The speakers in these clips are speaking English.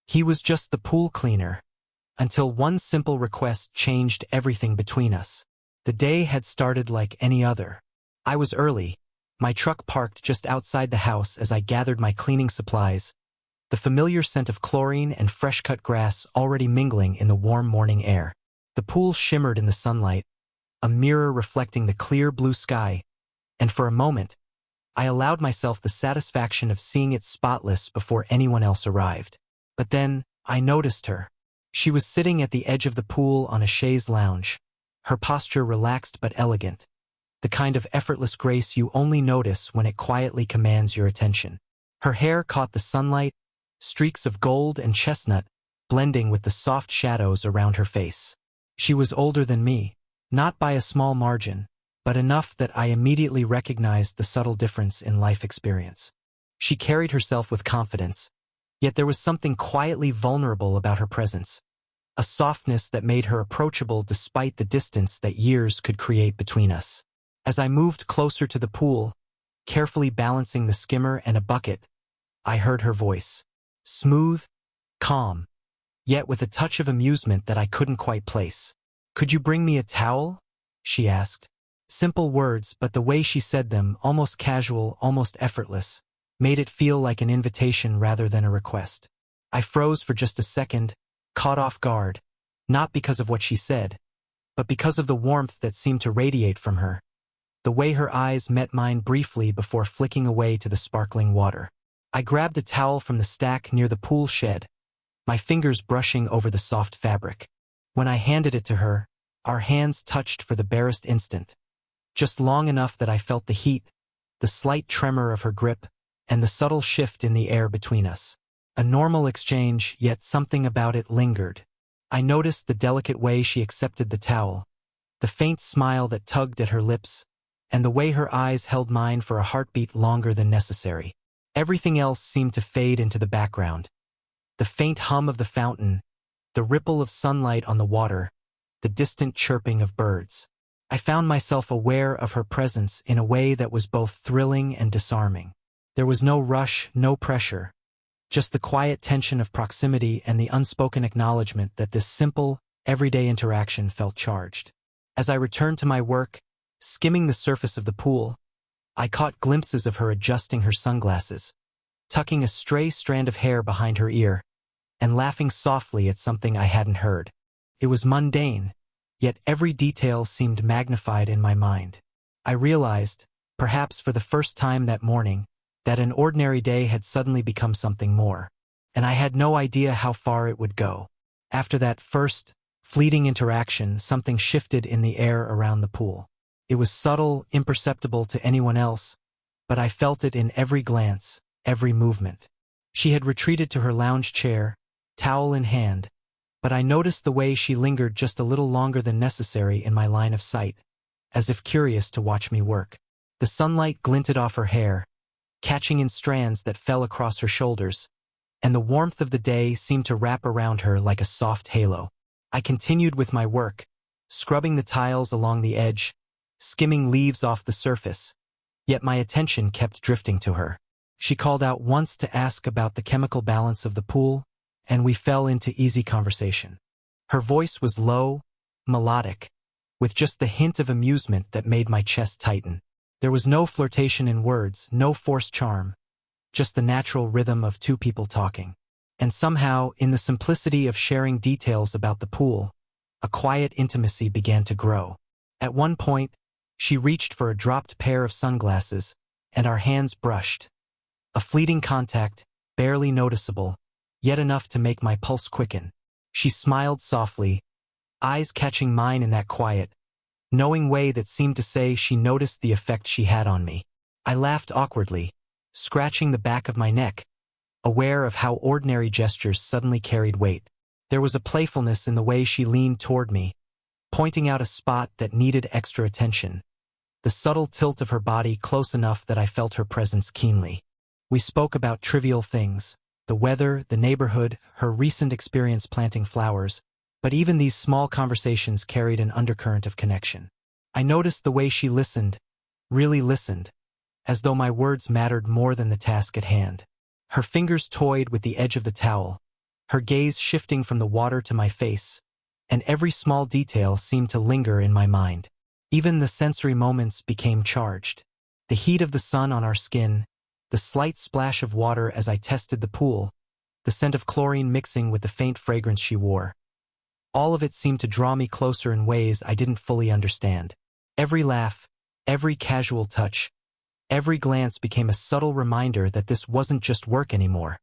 He was just the pool cleaner, until one simple request changed everything between us. The day had started like any other. I was early, my truck parked just outside the house as I gathered my cleaning supplies, the familiar scent of chlorine and fresh-cut grass already mingling in the warm morning air. The pool shimmered in the sunlight, a mirror reflecting the clear blue sky, and for a moment, I allowed myself the satisfaction of seeing it spotless before anyone else arrived. But then, I noticed her. She was sitting at the edge of the pool on a chaise lounge, her posture relaxed but elegant, the kind of effortless grace you only notice when it quietly commands your attention. Her hair caught the sunlight, streaks of gold and chestnut blending with the soft shadows around her face. She was older than me, not by a small margin, but enough that I immediately recognized the subtle difference in life experience. She carried herself with confidence, yet there was something quietly vulnerable about her presence, a softness that made her approachable despite the distance that years could create between us. As I moved closer to the pool, carefully balancing the skimmer and a bucket, I heard her voice. Smooth, calm, yet with a touch of amusement that I couldn't quite place. "Could you bring me a towel?" she asked. Simple words, but the way she said them, almost casual, almost effortless, made it feel like an invitation rather than a request. I froze for just a second, caught off guard, not because of what she said, but because of the warmth that seemed to radiate from her, the way her eyes met mine briefly before flicking away to the sparkling water. I grabbed a towel from the stack near the pool shed, my fingers brushing over the soft fabric. When I handed it to her, our hands touched for the barest instant, just long enough that I felt the heat, the slight tremor of her grip, and the subtle shift in the air between us. A normal exchange, yet something about it lingered. I noticed the delicate way she accepted the towel, the faint smile that tugged at her lips, and the way her eyes held mine for a heartbeat longer than necessary. Everything else seemed to fade into the background. The faint hum of the fountain, the ripple of sunlight on the water, the distant chirping of birds. I found myself aware of her presence in a way that was both thrilling and disarming. There was no rush, no pressure, just the quiet tension of proximity and the unspoken acknowledgement that this simple, everyday interaction felt charged. As I returned to my work, skimming the surface of the pool, I caught glimpses of her adjusting her sunglasses, tucking a stray strand of hair behind her ear, and laughing softly at something I hadn't heard. It was mundane, yet every detail seemed magnified in my mind. I realized, perhaps for the first time that morning, that an ordinary day had suddenly become something more, and I had no idea how far it would go. After that first, fleeting interaction, something shifted in the air around the pool. It was subtle, imperceptible to anyone else, but I felt it in every glance, every movement. She had retreated to her lounge chair, towel in hand, but I noticed the way she lingered just a little longer than necessary in my line of sight, as if curious to watch me work. The sunlight glinted off her hair, catching in strands that fell across her shoulders, and the warmth of the day seemed to wrap around her like a soft halo. I continued with my work, scrubbing the tiles along the edge, skimming leaves off the surface, yet my attention kept drifting to her. She called out once to ask about the chemical balance of the pool, and we fell into easy conversation. Her voice was low, melodic, with just the hint of amusement that made my chest tighten. There was no flirtation in words, no forced charm, just the natural rhythm of two people talking. And somehow, in the simplicity of sharing details about the pool, a quiet intimacy began to grow. At one point, she reached for a dropped pair of sunglasses, and our hands brushed. A fleeting contact, barely noticeable, yet enough to make my pulse quicken. She smiled softly, eyes catching mine in that quiet, knowing way that seemed to say she noticed the effect she had on me. I laughed awkwardly, scratching the back of my neck, aware of how ordinary gestures suddenly carried weight. There was a playfulness in the way she leaned toward me, pointing out a spot that needed extra attention, the subtle tilt of her body close enough that I felt her presence keenly. We spoke about trivial things, the weather, the neighborhood, her recent experience planting flowers, but even these small conversations carried an undercurrent of connection. I noticed the way she listened, really listened, as though my words mattered more than the task at hand. Her fingers toyed with the edge of the towel, her gaze shifting from the water to my face, and every small detail seemed to linger in my mind. Even the sensory moments became charged. The heat of the sun on our skin, the slight splash of water as I tested the pool, the scent of chlorine mixing with the faint fragrance she wore. All of it seemed to draw me closer in ways I didn't fully understand. Every laugh, every casual touch, every glance became a subtle reminder that this wasn't just work anymore.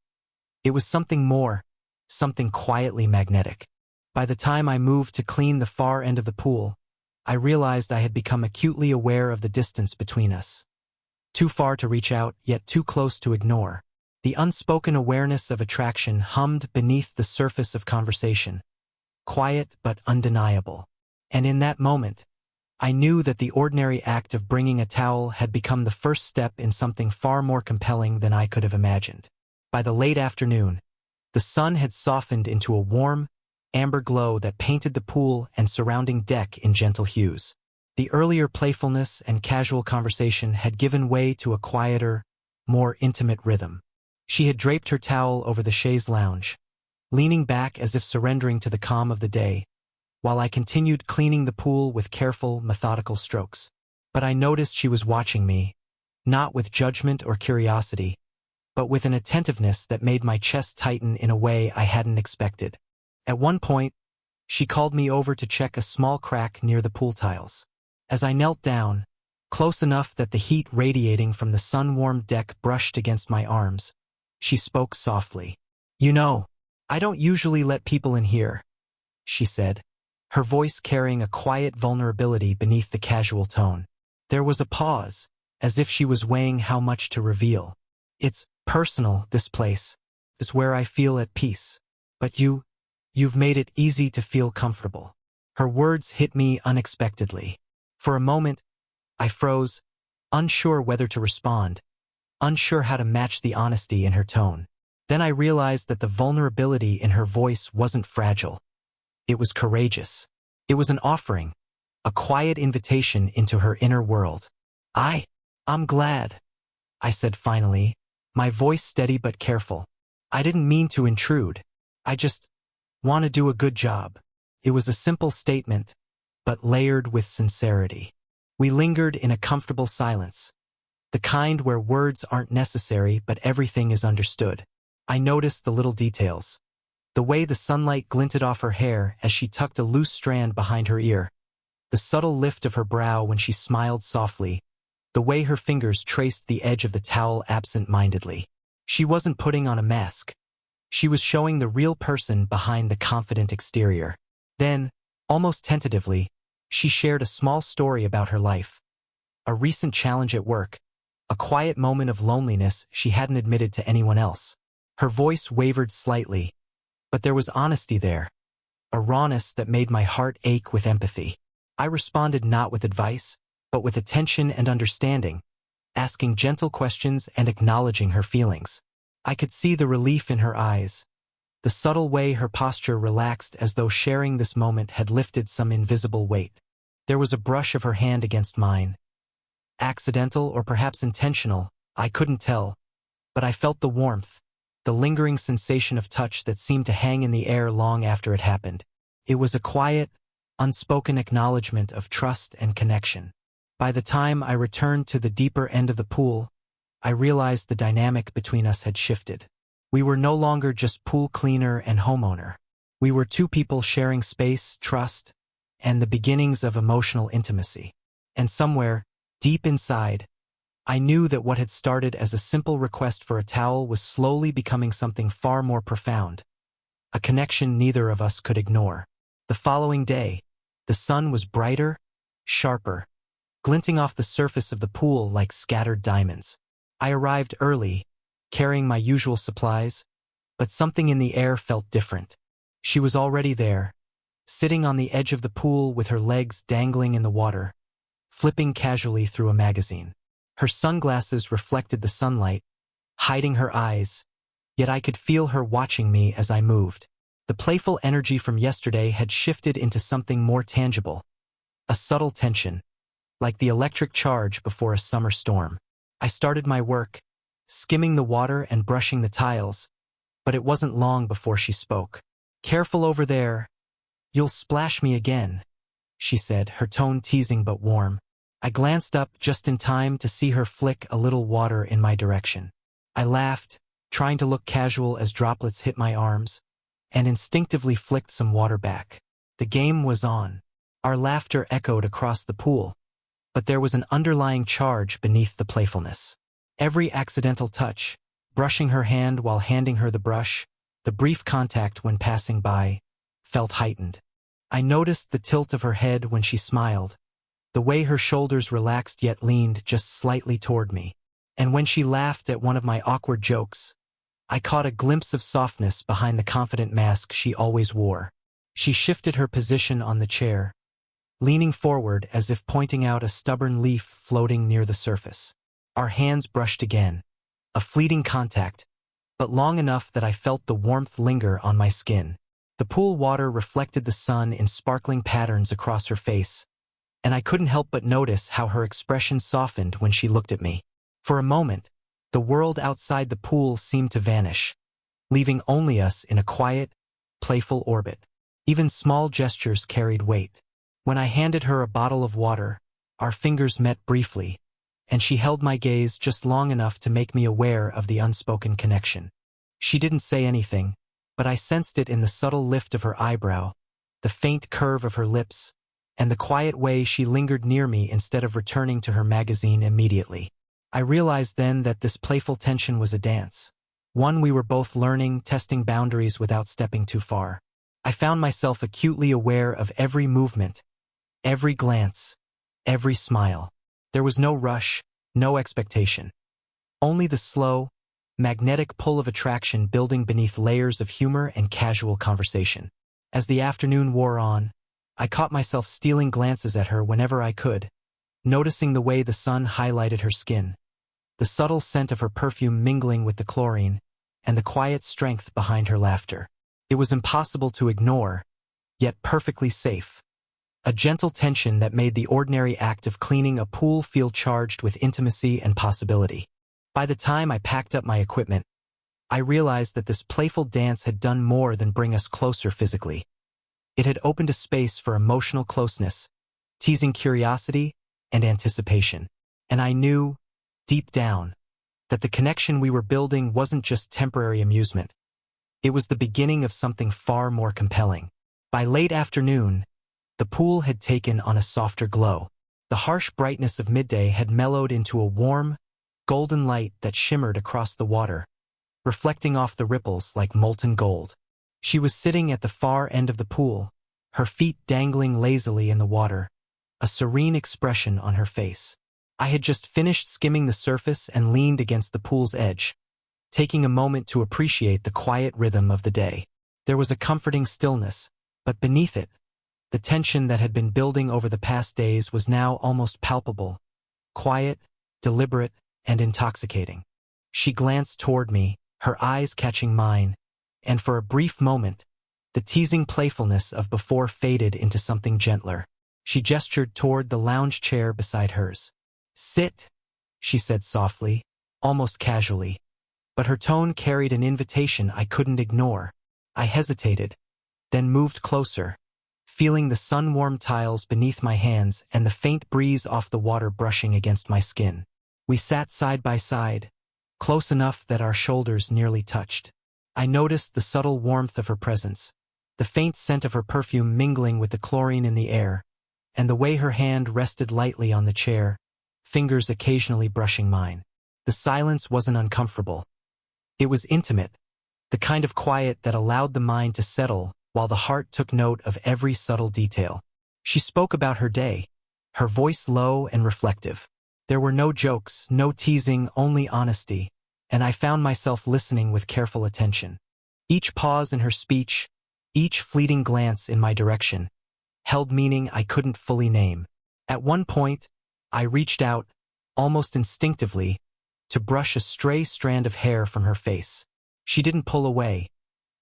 It was something more, something quietly magnetic. By the time I moved to clean the far end of the pool, I realized I had become acutely aware of the distance between us. Too far to reach out, yet too close to ignore. The unspoken awareness of attraction hummed beneath the surface of conversation, quiet but undeniable. And in that moment, I knew that the ordinary act of bringing a towel had become the first step in something far more compelling than I could have imagined. By the late afternoon, the sun had softened into a warm, amber glow that painted the pool and surrounding deck in gentle hues. The earlier playfulness and casual conversation had given way to a quieter, more intimate rhythm. She had draped her towel over the chaise lounge, leaning back as if surrendering to the calm of the day, while I continued cleaning the pool with careful, methodical strokes. But I noticed she was watching me, not with judgment or curiosity, but with an attentiveness that made my chest tighten in a way I hadn't expected. At one point, she called me over to check a small crack near the pool tiles. As I knelt down, close enough that the heat radiating from the sun-warmed deck brushed against my arms, she spoke softly. "You know, I don't usually let people in here," she said, her voice carrying a quiet vulnerability beneath the casual tone. There was a pause, as if she was weighing how much to reveal. "It's personal, this place. It's where I feel at peace. But you've made it easy to feel comfortable." Her words hit me unexpectedly. For a moment, I froze, unsure whether to respond, unsure how to match the honesty in her tone. Then I realized that the vulnerability in her voice wasn't fragile. It was courageous. It was an offering, a quiet invitation into her inner world. I'm glad," I said finally, my voice steady but careful. "I didn't mean to intrude. I just want to do a good job." It was a simple statement, but layered with sincerity. We lingered in a comfortable silence, the kind where words aren't necessary but everything is understood. I noticed the little details. The way the sunlight glinted off her hair as she tucked a loose strand behind her ear, the subtle lift of her brow when she smiled softly, the way her fingers traced the edge of the towel absent-mindedly. She wasn't putting on a mask. She was showing the real person behind the confident exterior. Then, almost tentatively, she shared a small story about her life. A recent challenge at work, a quiet moment of loneliness she hadn't admitted to anyone else. Her voice wavered slightly, but there was honesty there, a rawness that made my heart ache with empathy. I responded not with advice, but with attention and understanding, asking gentle questions and acknowledging her feelings. I could see the relief in her eyes, the subtle way her posture relaxed as though sharing this moment had lifted some invisible weight. There was a brush of her hand against mine. Accidental or perhaps intentional, I couldn't tell, but I felt the warmth, the lingering sensation of touch that seemed to hang in the air long after it happened. It was a quiet, unspoken acknowledgement of trust and connection. By the time I returned to the deeper end of the pool, I realized the dynamic between us had shifted. We were no longer just pool cleaner and homeowner. We were two people sharing space, trust, and the beginnings of emotional intimacy. And somewhere, deep inside, I knew that what had started as a simple request for a towel was slowly becoming something far more profound, a connection neither of us could ignore. The following day, the sun was brighter, sharper, glinting off the surface of the pool like scattered diamonds. I arrived early, carrying my usual supplies, but something in the air felt different. She was already there, sitting on the edge of the pool with her legs dangling in the water, flipping casually through a magazine. Her sunglasses reflected the sunlight, hiding her eyes, yet I could feel her watching me as I moved. The playful energy from yesterday had shifted into something more tangible, a subtle tension, like the electric charge before a summer storm. I started my work, skimming the water and brushing the tiles, but it wasn't long before she spoke. "Careful over there. You'll splash me again," she said, her tone teasing but warm. I glanced up just in time to see her flick a little water in my direction. I laughed, trying to look casual as droplets hit my arms, and instinctively flicked some water back. The game was on. Our laughter echoed across the pool, but there was an underlying charge beneath the playfulness. Every accidental touch, brushing her hand while handing her the brush, the brief contact when passing by, felt heightened. I noticed the tilt of her head when she smiled, the way her shoulders relaxed yet leaned just slightly toward me. And when she laughed at one of my awkward jokes, I caught a glimpse of softness behind the confident mask she always wore. She shifted her position on the chair, leaning forward as if pointing out a stubborn leaf floating near the surface. Our hands brushed again, a fleeting contact, but long enough that I felt the warmth linger on my skin. The pool water reflected the sun in sparkling patterns across her face, and I couldn't help but notice how her expression softened when she looked at me. For a moment, the world outside the pool seemed to vanish, leaving only us in a quiet, playful orbit. Even small gestures carried weight. When I handed her a bottle of water, our fingers met briefly, and she held my gaze just long enough to make me aware of the unspoken connection. She didn't say anything, but I sensed it in the subtle lift of her eyebrow, the faint curve of her lips, and the quiet way she lingered near me instead of returning to her magazine immediately. I realized then that this playful tension was a dance, one we were both learning, testing boundaries without stepping too far. I found myself acutely aware of every movement, every glance, every smile. There was no rush, no expectation. Only the slow, magnetic pull of attraction building beneath layers of humor and casual conversation. As the afternoon wore on, I caught myself stealing glances at her whenever I could, noticing the way the sun highlighted her skin, the subtle scent of her perfume mingling with the chlorine, and the quiet strength behind her laughter. It was impossible to ignore, yet perfectly safe. A gentle tension that made the ordinary act of cleaning a pool feel charged with intimacy and possibility. By the time I packed up my equipment, I realized that this playful dance had done more than bring us closer physically. It had opened a space for emotional closeness, teasing curiosity and anticipation. And I knew, deep down, that the connection we were building wasn't just temporary amusement. It was the beginning of something far more compelling. By late afternoon, the pool had taken on a softer glow. The harsh brightness of midday had mellowed into a warm, golden light that shimmered across the water, reflecting off the ripples like molten gold. She was sitting at the far end of the pool, her feet dangling lazily in the water, a serene expression on her face. I had just finished skimming the surface and leaned against the pool's edge, taking a moment to appreciate the quiet rhythm of the day. There was a comforting stillness, but beneath it, the tension that had been building over the past days was now almost palpable, quiet, deliberate, and intoxicating. She glanced toward me, her eyes catching mine, and for a brief moment, the teasing playfulness of before faded into something gentler. She gestured toward the lounge chair beside hers. "Sit," she said softly, almost casually, but her tone carried an invitation I couldn't ignore. I hesitated, then moved closer, feeling the sun-warmed tiles beneath my hands and the faint breeze off the water brushing against my skin. We sat side by side, close enough that our shoulders nearly touched. I noticed the subtle warmth of her presence, the faint scent of her perfume mingling with the chlorine in the air, and the way her hand rested lightly on the chair, fingers occasionally brushing mine. The silence wasn't uncomfortable. It was intimate, the kind of quiet that allowed the mind to settle while the heart took note of every subtle detail. She spoke about her day, her voice low and reflective. There were no jokes, no teasing, only honesty, and I found myself listening with careful attention. Each pause in her speech, each fleeting glance in my direction, held meaning I couldn't fully name. At one point, I reached out, almost instinctively, to brush a stray strand of hair from her face. She didn't pull away.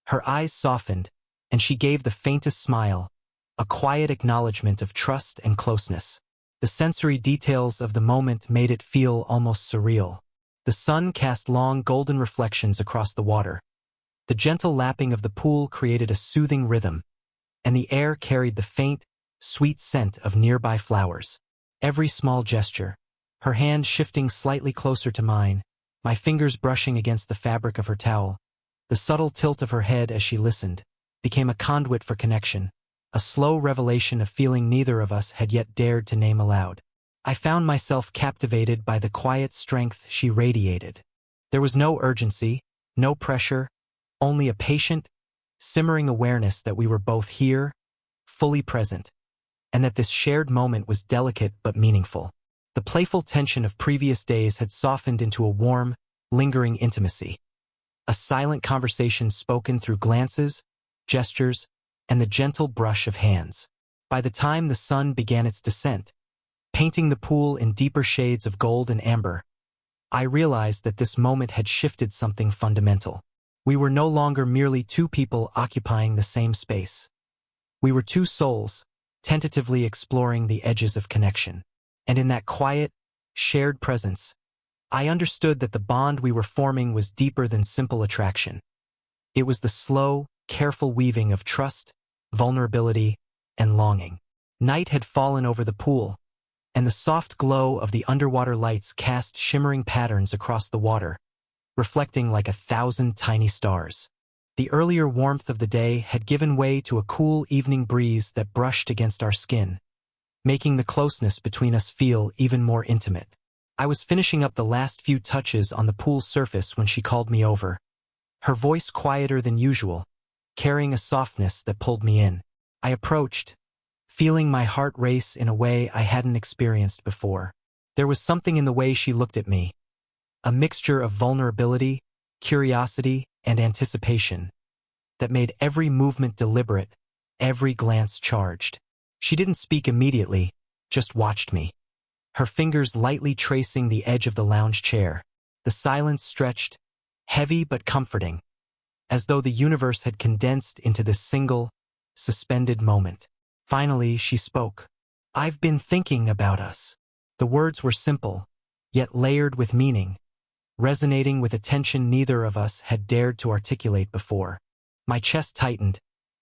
Her eyes softened, and she gave the faintest smile, a quiet acknowledgement of trust and closeness. The sensory details of the moment made it feel almost surreal. The sun cast long golden reflections across the water, The gentle lapping of the pool created a soothing rhythm, and the air carried the faint, sweet scent of nearby flowers. Every small gesture, her hand shifting slightly closer to mine, my fingers brushing against the fabric of her towel, the subtle tilt of her head as she listened, became a conduit for connection, a slow revelation of feeling neither of us had yet dared to name aloud. I found myself captivated by the quiet strength she radiated. There was no urgency, no pressure, only a patient, simmering awareness that we were both here, fully present, and that this shared moment was delicate but meaningful. The playful tension of previous days had softened into a warm, lingering intimacy. A silent conversation spoken through glances, gestures, and the gentle brush of hands. By the time the sun began its descent, painting the pool in deeper shades of gold and amber, I realized that this moment had shifted something fundamental. We were no longer merely two people occupying the same space. We were two souls, tentatively exploring the edges of connection. And in that quiet, shared presence, I understood that the bond we were forming was deeper than simple attraction. It was the slow, careful weaving of trust, vulnerability, and longing. Night had fallen over the pool, and the soft glow of the underwater lights cast shimmering patterns across the water, reflecting like 1,000 tiny stars. The earlier warmth of the day had given way to a cool evening breeze that brushed against our skin, making the closeness between us feel even more intimate. I was finishing up the last few touches on the pool's surface when she called me over, her voice quieter than usual, carrying a softness that pulled me in. I approached, feeling my heart race in a way I hadn't experienced before. There was something in the way she looked at me, a mixture of vulnerability, curiosity, and anticipation, that made every movement deliberate, every glance charged. She didn't speak immediately, just watched me, her fingers lightly tracing the edge of the lounge chair. The silence stretched, heavy but comforting, as though the universe had condensed into this single, suspended moment. Finally, she spoke. "I've been thinking about us." The words were simple, yet layered with meaning, resonating with a tension neither of us had dared to articulate before. My chest tightened,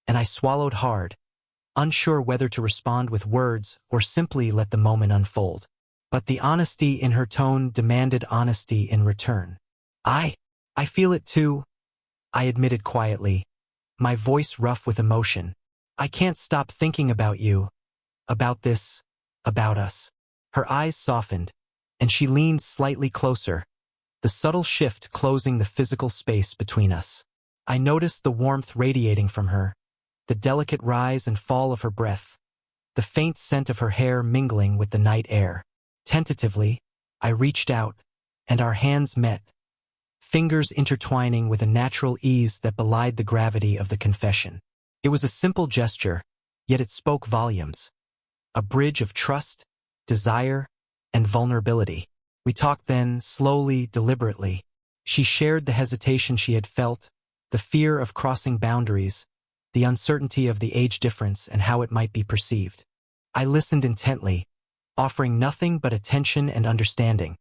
and I swallowed hard, unsure whether to respond with words or simply let the moment unfold. But the honesty in her tone demanded honesty in return. I feel it too," I admitted quietly, my voice rough with emotion. "I can't stop thinking about you, about this, about us." Her eyes softened, and she leaned slightly closer, the subtle shift closing the physical space between us. I noticed the warmth radiating from her, the delicate rise and fall of her breath, the faint scent of her hair mingling with the night air. Tentatively, I reached out, and our hands met, fingers intertwining with a natural ease that belied the gravity of the confession. It was a simple gesture, yet it spoke volumes. A bridge of trust, desire, and vulnerability. We talked then, slowly, deliberately. She shared the hesitation she had felt, the fear of crossing boundaries, the uncertainty of the age difference and how it might be perceived. I listened intently, offering nothing but attention and understanding,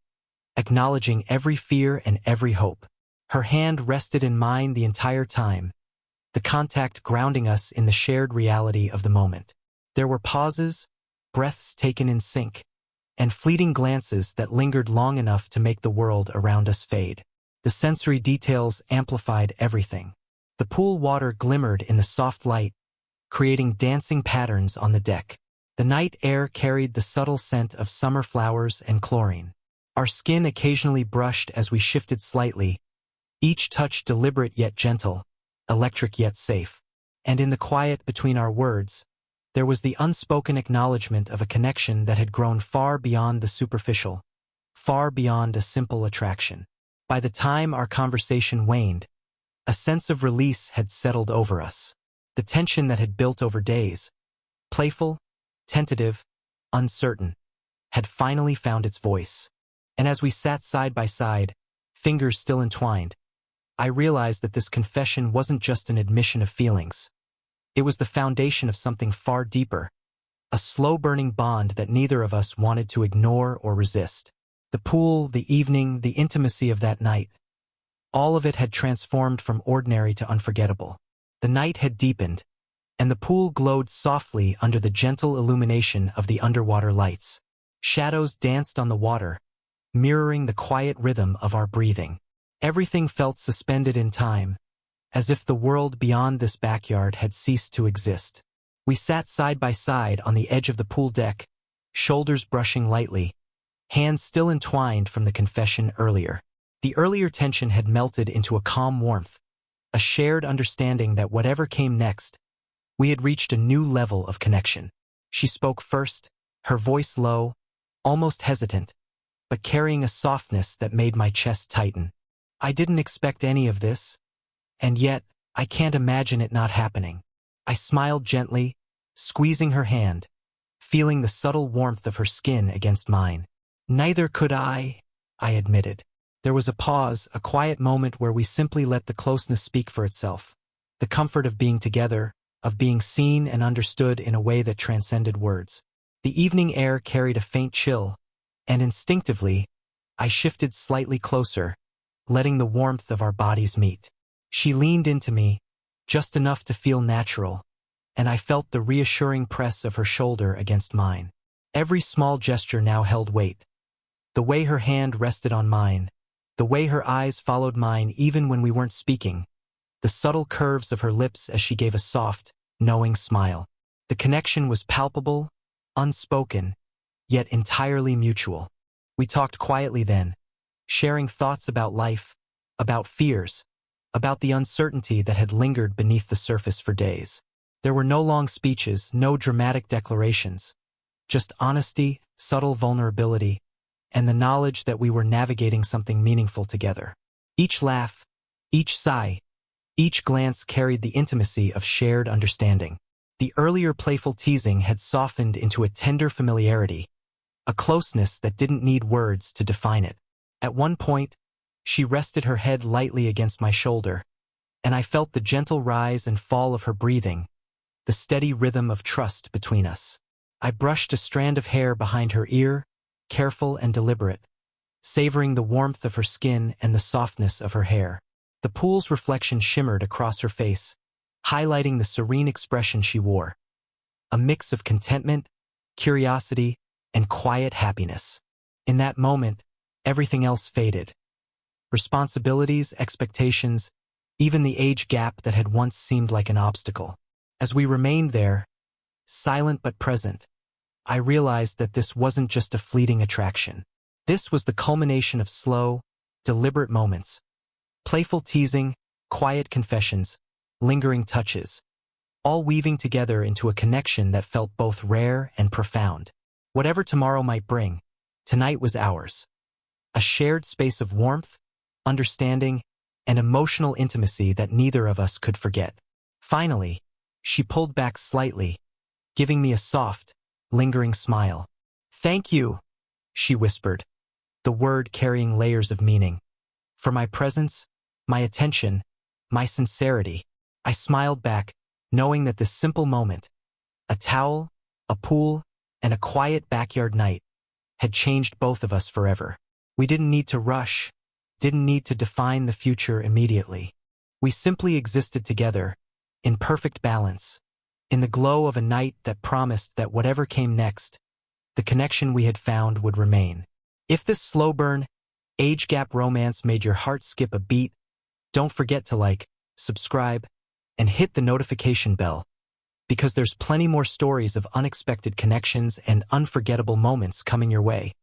acknowledging every fear and every hope. Her hand rested in mine the entire time, the contact grounding us in the shared reality of the moment. There were pauses, breaths taken in sync, and fleeting glances that lingered long enough to make the world around us fade. The sensory details amplified everything. The pool water glimmered in the soft light, creating dancing patterns on the deck. The night air carried the subtle scent of summer flowers and chlorine. Our skin occasionally brushed as we shifted slightly, each touch deliberate yet gentle, electric yet safe. And in the quiet between our words, there was the unspoken acknowledgement of a connection that had grown far beyond the superficial, far beyond a simple attraction. By the time our conversation waned, a sense of release had settled over us. The tension that had built over days, playful, tentative, uncertain, had finally found its voice. And as we sat side by side, fingers still entwined, I realized that this confession wasn't just an admission of feelings. It was the foundation of something far deeper, a slow-burning bond that neither of us wanted to ignore or resist. The pool, the evening, the intimacy of that night, All of it had transformed from ordinary to unforgettable. The night had deepened, and the pool glowed softly under the gentle illumination of the underwater lights. Shadows danced on the water, mirroring the quiet rhythm of our breathing. Everything felt suspended in time, as if the world beyond this backyard had ceased to exist. We sat side by side on the edge of the pool deck, shoulders brushing lightly, hands still entwined from the confession earlier. The earlier tension had melted into a calm warmth, a shared understanding that whatever came next, we had reached a new level of connection. She spoke first, her voice low, almost hesitant, but carrying a softness that made my chest tighten. I didn't expect any of this, and yet I can't imagine it not happening. I smiled gently, squeezing her hand, feeling the subtle warmth of her skin against mine. Neither could I admitted. There was a pause, a quiet moment where we simply let the closeness speak for itself. The comfort of being together, of being seen and understood in a way that transcended words. The evening air carried a faint chill, and instinctively, I shifted slightly closer, letting the warmth of our bodies meet. She leaned into me, just enough to feel natural, and I felt the reassuring press of her shoulder against mine. Every small gesture now held weight. The way her hand rested on mine, the way her eyes followed mine even when we weren't speaking, the subtle curves of her lips as she gave a soft, knowing smile. The connection was palpable, unspoken, yet entirely mutual. We talked quietly then, sharing thoughts about life, about fears, about the uncertainty that had lingered beneath the surface for days. There were no long speeches, no dramatic declarations, just honesty, subtle vulnerability, and the knowledge that we were navigating something meaningful together. Each laugh, each sigh, each glance carried the intimacy of shared understanding. The earlier playful teasing had softened into a tender familiarity, a closeness that didn't need words to define it. At one point, she rested her head lightly against my shoulder, and I felt the gentle rise and fall of her breathing, the steady rhythm of trust between us. I brushed a strand of hair behind her ear, careful and deliberate, savoring the warmth of her skin and the softness of her hair. The pool's reflection shimmered across her face, highlighting the serene expression she wore, a mix of contentment, curiosity, and quiet happiness. In that moment, everything else faded. Responsibilities, expectations, even the age gap that had once seemed like an obstacle. As we remained there, silent but present, I realized that this wasn't just a fleeting attraction. This was the culmination of slow, deliberate moments. Playful teasing, quiet confessions, lingering touches, all weaving together into a connection that felt both rare and profound. Whatever tomorrow might bring, tonight was ours. A shared space of warmth, understanding, and emotional intimacy that neither of us could forget. Finally, she pulled back slightly, giving me a soft, lingering smile. "Thank you," she whispered, the word carrying layers of meaning. "For my presence, my attention, my sincerity." I smiled back, knowing that this simple moment, a towel, a pool, and a quiet backyard night, had changed both of us forever. We didn't need to rush, didn't need to define the future immediately. We simply existed together, in perfect balance, in the glow of a night that promised that whatever came next, the connection we had found would remain. If this slow burn, age gap romance made your heart skip a beat, don't forget to like, subscribe, and hit the notification bell, because there's plenty more stories of unexpected connections and unforgettable moments coming your way.